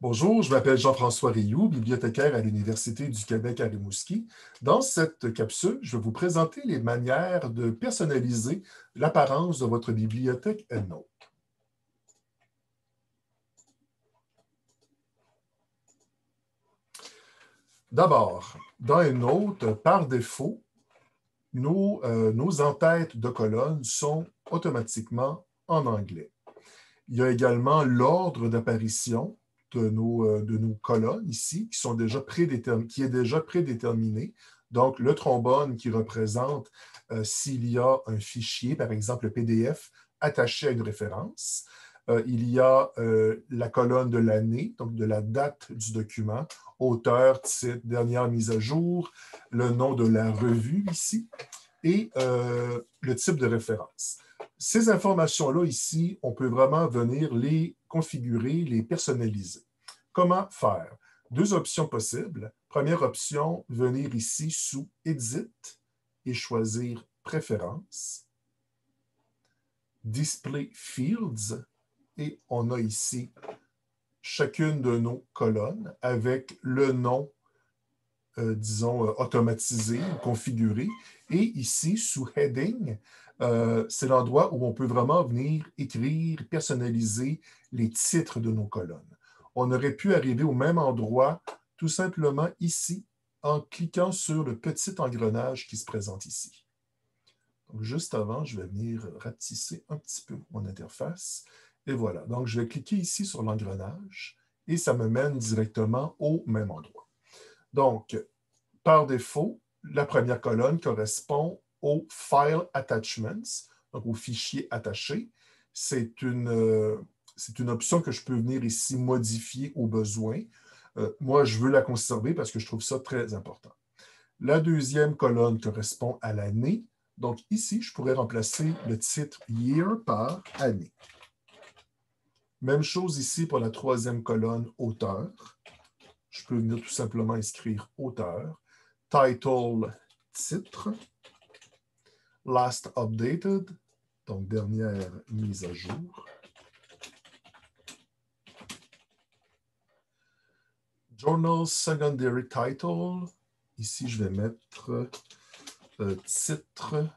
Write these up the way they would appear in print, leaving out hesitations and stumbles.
Bonjour, je m'appelle Jean-François Rioux, bibliothécaire à l'Université du Québec à Rimouski. Dans cette capsule, je vais vous présenter les manières de personnaliser l'apparence de votre bibliothèque EndNote. D'abord, dans EndNote, par défaut, nos entêtes de colonnes sont automatiquement en anglais. Il y a également l'ordre d'apparition de nos colonnes ici, qui est déjà prédéterminé. Donc, le trombone qui représente s'il y a un fichier, par exemple le PDF, attaché à une référence. Il y a la colonne de l'année, donc de la date du document, auteur, titre, dernière mise à jour, le nom de la revue ici, et le type de référence. Ces informations-là ici, on peut vraiment venir les configurer, les personnaliser. Comment faire? Deux options possibles. Première option, venir ici sous Edit et choisir Préférences. Display Fields, et on a ici chacune de nos colonnes avec le nom disons, automatisé ou configuré. Et ici, sous Heading, c'est l'endroit où on peut vraiment venir écrire, personnaliser les titres de nos colonnes. On aurait pu arriver au même endroit, tout simplement ici, en cliquant sur le petit engrenage qui se présente ici. Donc, juste avant, je vais venir rapetisser un petit peu mon interface. Et voilà. Donc, je vais cliquer ici sur l'engrenage et ça me mène directement au même endroit. Donc, par défaut, la première colonne correspond aux File Attachments, donc aux fichiers attachés. C'est une option que je peux venir ici modifier au besoin. Moi, je veux la conserver parce que je trouve ça très important. La deuxième colonne correspond à l'année. Donc ici, je pourrais remplacer le titre Year par année. Même chose ici pour la troisième colonne auteur. Je peux venir tout simplement inscrire auteur. Title, titre. Last updated, donc dernière mise à jour. Journal secondary title. Ici, je vais mettre titre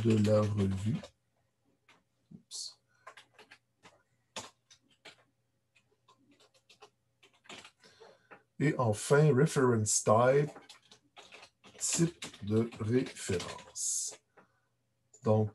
de la revue. Oups. Et enfin, reference type, type de référence. Donc,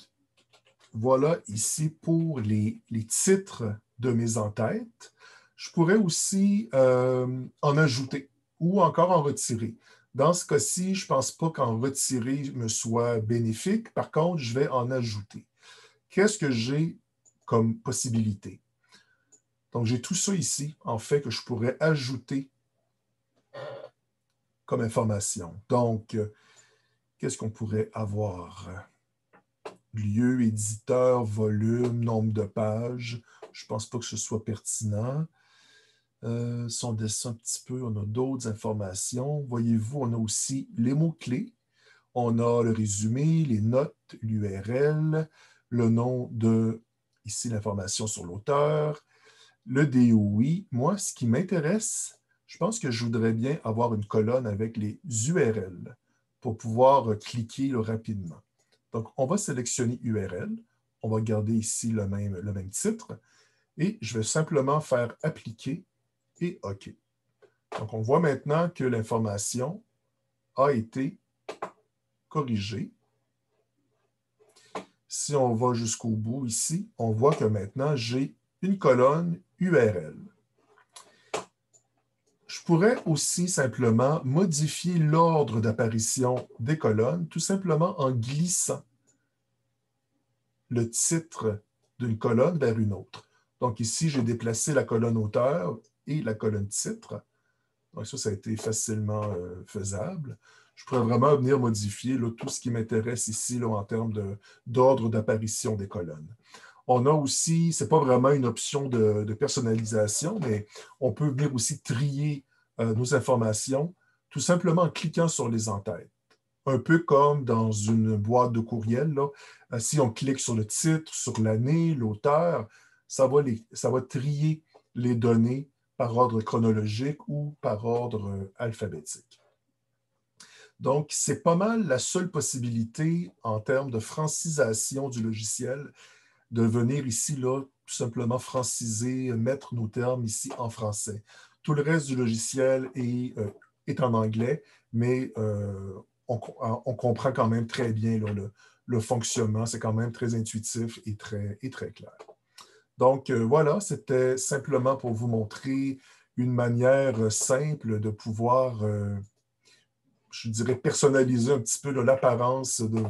voilà ici pour les titres de mes entêtes. Je pourrais aussi en ajouter ou encore en retirer. Dans ce cas-ci, je ne pense pas qu'en retirer me soit bénéfique. Par contre, je vais en ajouter. Qu'est-ce que j'ai comme possibilité? Donc, j'ai tout ça ici, en fait, que je pourrais ajouter comme information. Donc, qu'est-ce qu'on pourrait avoir? Lieu, éditeur, volume, nombre de pages. Je ne pense pas que ce soit pertinent. Si on descend un petit peu, on a d'autres informations. Voyez-vous, on a aussi les mots-clés. On a le résumé, les notes, l'URL, le nom de, ici, l'information sur l'auteur, le DOI. Moi, ce qui m'intéresse, je pense que je voudrais bien avoir une colonne avec les URL pour pouvoir cliquer rapidement. Donc, on va sélectionner URL. On va garder ici le même titre. Et je vais simplement faire appliquer et OK. Donc, on voit maintenant que l'information a été corrigée. Si on va jusqu'au bout ici, on voit que maintenant, j'ai une colonne URL. Je pourrais aussi simplement modifier l'ordre d'apparition des colonnes, tout simplement en glissant le titre d'une colonne vers une autre. Donc ici, j'ai déplacé la colonne auteur et la colonne titre. Donc ça a été facilement faisable. Je pourrais vraiment venir modifier tout ce qui m'intéresse ici en termes d'ordre d'apparition des colonnes. On a aussi, ce n'est pas vraiment une option de personnalisation, mais on peut venir aussi trier nos informations tout simplement en cliquant sur les entêtes. Un peu comme dans une boîte de courriel, là. Si on clique sur le titre, sur l'année, l'auteur, ça va trier les données par ordre chronologique ou par ordre alphabétique. Donc, c'est pas mal la seule possibilité en termes de francisation du logiciel de venir ici, là, tout simplement franciser, mettre nos termes ici en français. Tout le reste du logiciel est en anglais, mais on comprend quand même très bien là, le fonctionnement. C'est quand même très intuitif et très clair. Donc, voilà, c'était simplement pour vous montrer une manière simple de pouvoir, je dirais, personnaliser un petit peu l'apparence de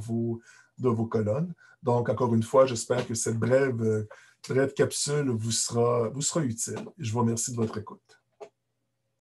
vos colonnes. Donc, encore une fois, j'espère que cette brève capsule vous sera utile. Je vous remercie de votre écoute.